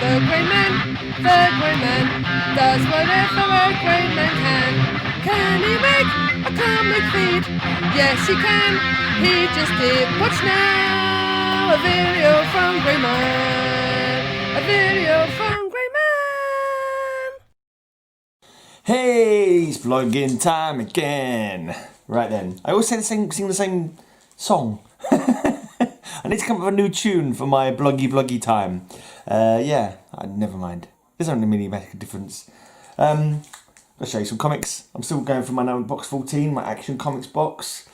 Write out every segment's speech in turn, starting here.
the Grey Man does whatever a Grey Man can. Can he make a comic feed? Yes, he can. He just did. Watch now, a video from Grey Man. A video from Grey Man. Hey, it's vlogging time again. Right then, I always sing the same song. I need to come up with a new tune for my bloggy time. Yeah, never mind. There's only really make a difference. I'll show you some comics. I'm still going for my now box 14, my Action Comics box.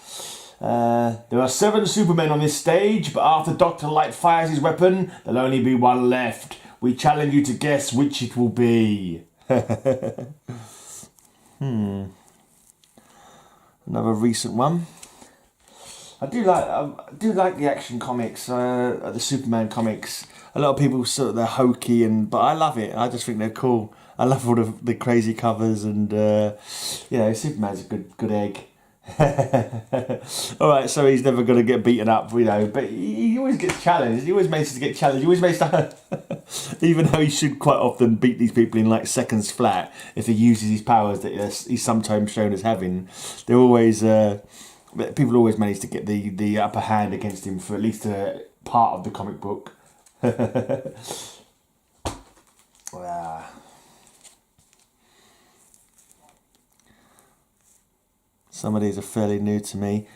There are 7 Supermen on this stage, but after Dr. Light fires his weapon, there'll only be one left. We challenge you to guess which it will be. Another recent one. I do like the Action Comics, the Superman comics. A lot of people sort of they're hokey, but I love it. I just think they're cool. I love all the crazy covers, and Superman's a good egg. All right, so he's never going to get beaten up, but he always gets challenged. He always manages to get challenged. He always makes to, even though he should quite often beat these people in like seconds flat if he uses his powers that he's sometimes shown as having. They're always people always manage to get the upper hand against him for at least a part of the comic book. Some of these are fairly new to me.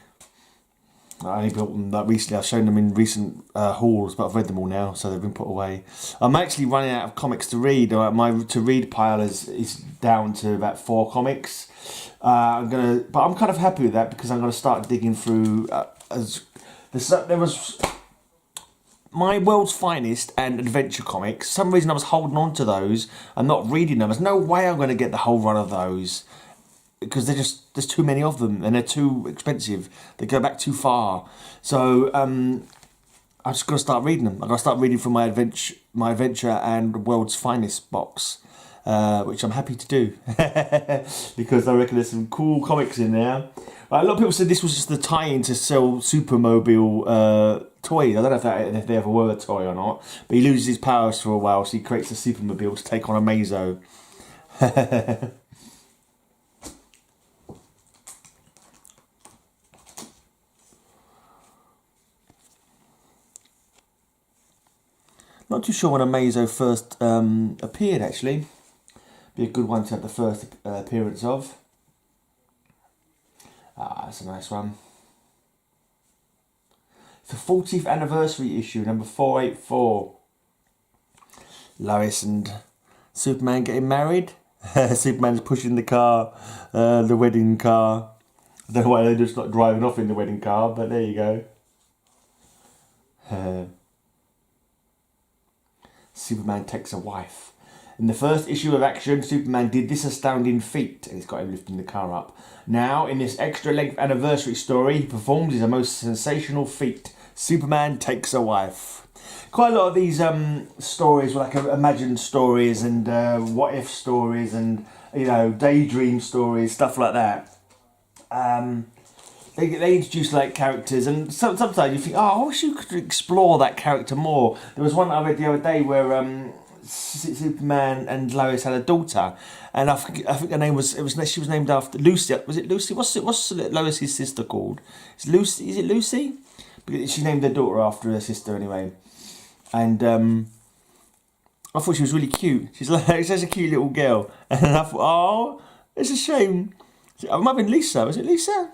I only built them recently. I've shown them in recent hauls, but I've read them all now, so they've been put away. I'm actually running out of comics to read. My to read pile is down to about 4 comics. But I'm kind of happy with that because I'm going to start digging through. There was My World's Finest and Adventure Comics. For some reason I was holding on to those and not reading them. There's no way I'm going to get the whole run of those, because there's too many of them and they're too expensive. They go back too far. So I'm just gonna start reading them. I'm gonna start reading from my adventure and World's Finest box, which I'm happy to do because I reckon there's some cool comics in there. A lot of people said this was just the tie-in to sell Supermobile toys. I don't know if they ever were a toy or not, but he loses his powers for a while, so he creates a Supermobile to take on a Mazo. Not too sure when a Mazo first appeared, actually. Be a good one to have the first appearance of. That's a nice one. It's the 40th anniversary issue, number 484. Lois and Superman getting married. Superman's pushing the car, the wedding car. I don't know why they're just not driving off in the wedding car, but there you go. Superman takes a wife. In the first issue of Action, Superman did this astounding feat, and it's got him lifting the car up. Now, in this extra-length anniversary story, he performs his most sensational feat. Superman takes a wife. Quite a lot of these stories were like imagined stories and what-if stories and, daydream stories, stuff like that. They introduce like characters, and sometimes you think, I wish you could explore that character more. There was one I read the other day where Superman and Lois had a daughter, and I think her name she was named after Lucy. Was it Lucy? What's Lois's sister called? Is it Lucy? Because she named her daughter after her sister anyway, and I thought she was really cute. She's a cute little girl, and I thought, it's a shame. It might have been Lisa. Was it Lisa?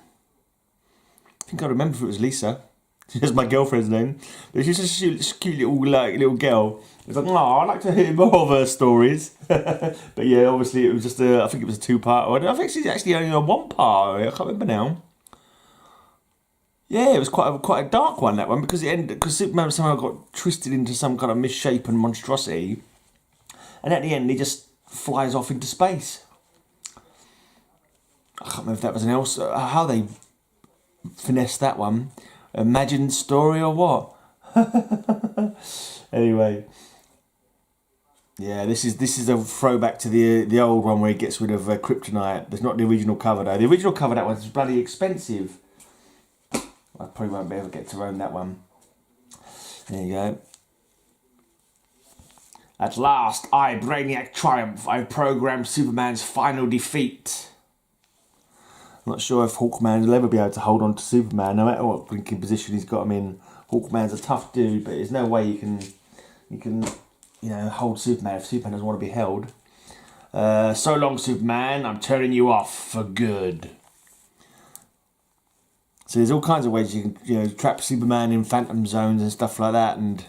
I think I remember if it was Lisa. She's my girlfriend's name. But she's just a cute little girl. It's like, I'd like to hear more of her stories. But yeah, obviously it was just I think it was a 2-part. I think she's actually only a 1-part. I can't remember now. Yeah, it was quite a dark one, that one, because Superman somehow got twisted into some kind of misshapen monstrosity, and at the end he just flies off into space. I can't remember if that was how they finesse that one, imagined story or what. Anyway, yeah, this is a throwback to the old one where he gets rid of kryptonite. There's not the original cover though. The original cover, that one's bloody expensive. I probably won't be able to get to own that one. There you go. At last, I, Brainiac, triumph. I've programmed Superman's final defeat. I'm not sure if Hawkman will ever be able to hold on to Superman, no matter what blinking position he's got him in. Hawkman's a tough dude, but there's no way you can hold Superman if Superman doesn't want to be held. So long, Superman. I'm turning you off for good. So there's all kinds of ways you can, trap Superman in phantom zones and stuff like that. And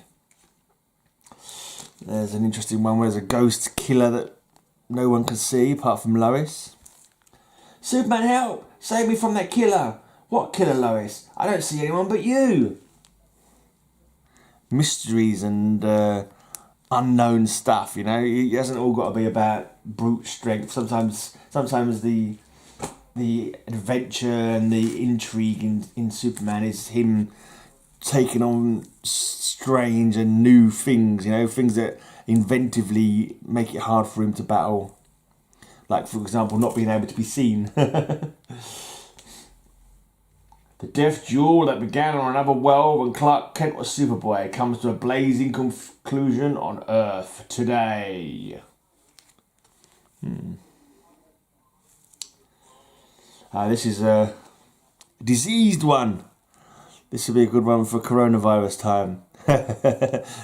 there's an interesting one where there's a ghost killer that no one can see apart from Lois. Superman, help! Save me from that killer! What killer, Lois? I don't see anyone but you! Mysteries and unknown stuff, It hasn't all got to be about brute strength. Sometimes the adventure and the intrigue in Superman is him taking on strange and new things, things that inventively make it hard for him to battle. Like, for example, not being able to be seen. The death duel that began on another world when Clark Kent was Superboy comes to a blazing conclusion on Earth today. This is a diseased one. This will be a good one for coronavirus time.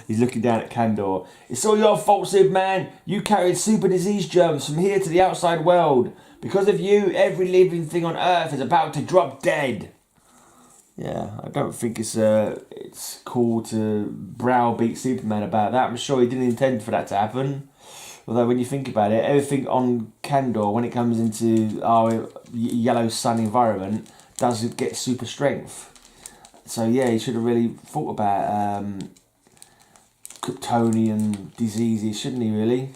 He's looking down at Kandor. It's all your fault, Superman. You carried super disease germs from here to the outside world. Because of you, every living thing on Earth is about to drop dead. Yeah, I don't think it's cool to browbeat Superman about that. I'm sure he didn't intend for that to happen. Although when you think about it, everything on Kandor, when it comes into our yellow sun environment, does get super strength. So yeah, he should have really thought about Kryptonian diseases, shouldn't he, really?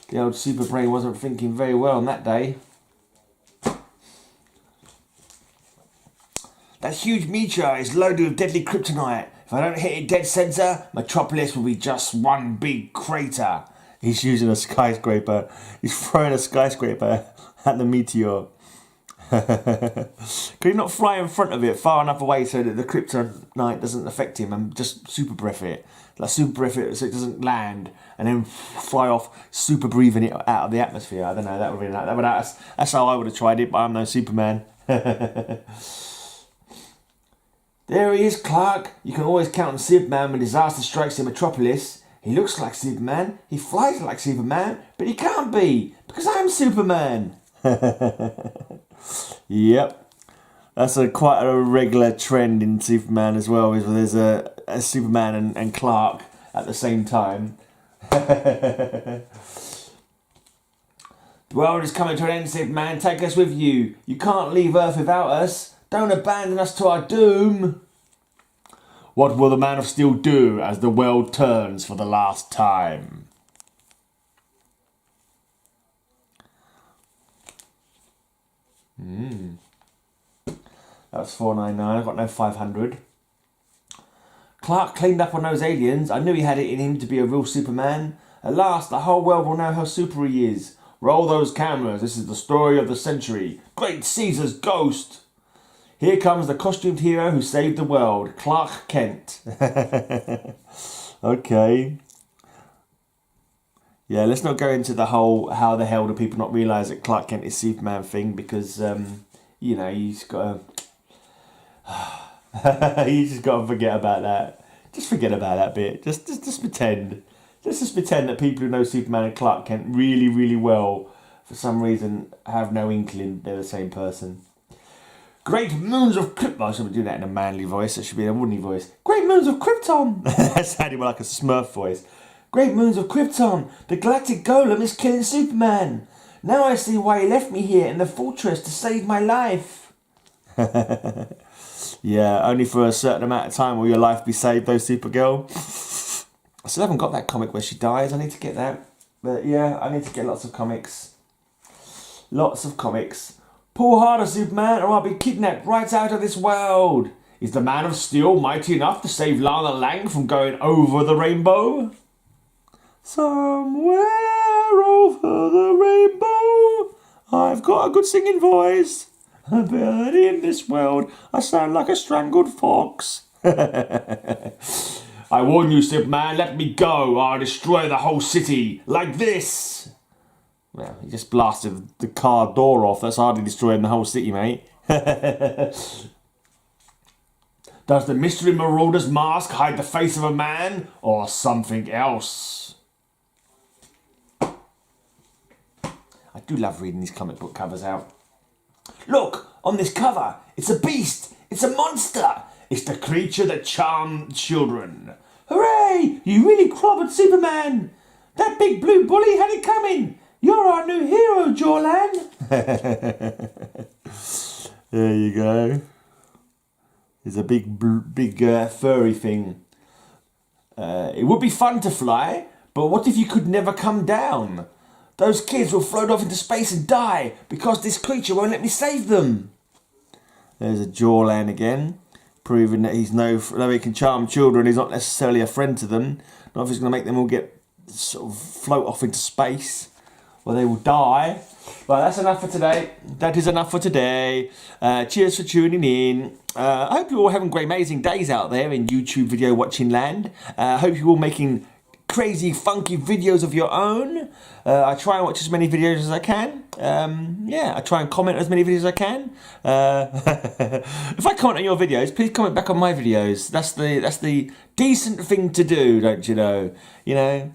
The old super brain wasn't thinking very well on that day. That huge meteor is loaded with deadly kryptonite. If I don't hit it dead centre, Metropolis will be just one big crater. He's using a skyscraper. He's throwing a skyscraper at the meteor. Could he not fly in front of it far enough away so that the kryptonite doesn't affect him and just super breath it? Like super breath it so it doesn't land and then fly off super breathing it out of the atmosphere. I don't know, that would be nice. That's how I would have tried it, but I'm no Superman. There he is, Clark. You can always count on Superman when disaster strikes in Metropolis. He looks like Superman, he flies like Superman, but he can't be, because I'm Superman. Yep. That's quite a regular trend in Superman as well, is where there's a Superman and Clark at the same time. The world is coming to an end, Superman. Take us with you. You can't leave Earth without us. Don't abandon us to our doom. What will the Man of Steel do as the world turns for the last time? That's $4.99. I've got no 500. Clark cleaned up on those aliens. I knew he had it in him to be a real Superman. At last, the whole world will know how super he is. Roll those cameras. This is the story of the century. Great Caesar's ghost. Here comes the costumed hero who saved the world, Clark Kent. Okay. Yeah, let's not go into the whole how the hell do people not realise that Clark Kent is Superman thing, because, he's got to... you just got to forget about that. Just forget about that bit. Just pretend. Just pretend that people who know Superman and Clark Kent really, really well, for some reason, have no inkling they're the same person. Great moons of Krypton. I should be doing that in a manly voice. It should be in a woody voice. Great moons of Krypton. That sounded more like a Smurf voice. Great moons of Krypton. The galactic golem is killing Superman. Now I see why he left me here in the fortress to save my life. Yeah, only for a certain amount of time will your life be saved, though, Supergirl. I still haven't got that comic where she dies. I need to get that. But yeah, I need to get lots of comics. Lots of comics. Pull harder, Superman, or I'll be kidnapped right out of this world. Is the Man of Steel mighty enough to save Lana Lang from going over the rainbow? Somewhere over the rainbow, I've got a good singing voice. But in this world, I sound like a strangled fox. I warn you, Superman, let me go, or I'll destroy the whole city, like this. Well, he just blasted the car door off. That's hardly destroying the whole city, mate. Does the mystery marauder's mask hide the face of a man, or something else? I do love reading these comic book covers out. Look, on this cover, it's a beast, it's a monster. It's the creature that charmed children. Hooray! You really clobbered Superman! That big blue bully had it coming! You're our new hero, Jawland! There you go. There's a big furry thing. It would be fun to fly, but what if you could never come down? Those kids will float off into space and die because this creature won't let me save them. There's a Jawland again, proving that though he can charm children, he's not necessarily a friend to them. Not if he's going to make them all sort of float off into space, or they will die. Well, that's enough for today. That is enough for today. Cheers for tuning in. I hope you're all having great, amazing days out there in YouTube video watching land. I hope you're all making crazy, funky videos of your own. I try and watch as many videos as I can. I try and comment as many videos as I can. If I comment on your videos, please comment back on my videos. That's the decent thing to do, don't you know? You know.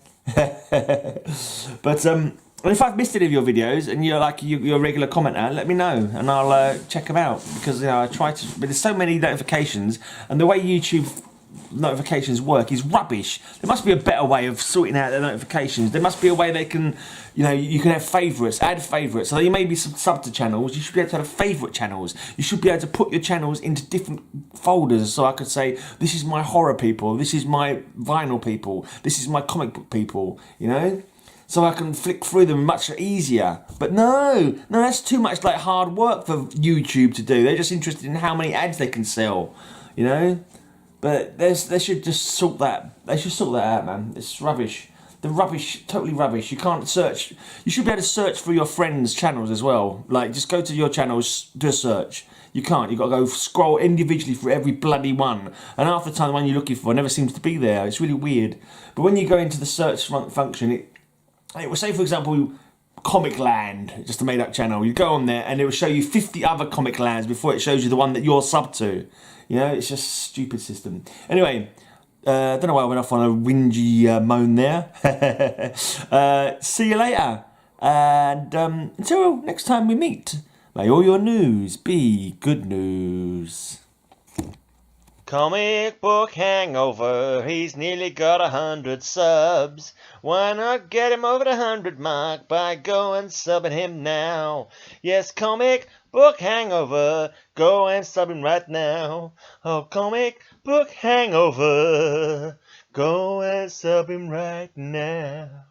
But if I've missed any of your videos and you're a regular commenter, let me know and I'll check them out, because I try to. But there's so many notifications, and the way YouTube notifications work is rubbish. There must be a better way of sorting out their notifications. There must be a way they can, you can have favourites, add favourites. So you may be sub to channels. You should be able to have favourite channels. You should be able to put your channels into different folders. So I could say, this is my horror people, this is my vinyl people, this is my comic book people, So I can flick through them much easier. But no, that's too much hard work for YouTube to do. They're just interested in how many ads they can sell, But they should just sort that. They should sort that out, man. It's rubbish. The rubbish, totally rubbish. You can't search. You should be able to search for your friends' channels as well. Just go to your channels, do a search. You can't. You've got to go scroll individually for every bloody one. And half the time, the one you're looking for never seems to be there. It's really weird. But when you go into the search function, it will say, for example, Comic Land, just a made-up channel. You go on there, and it will show you 50 other Comic Lands before it shows you the one that you're sub to. It's just a stupid system. Anyway, don't know why I went off on a whingy moan there. See you later. And until next time we meet, may all your news be good news. Comic book hangover, he's nearly got 100 subs. Why not get him over the 100 mark by going subbing him now? Yes, comic book hangover, go and sub him right now. Oh, comic book hangover, go and sub him right now.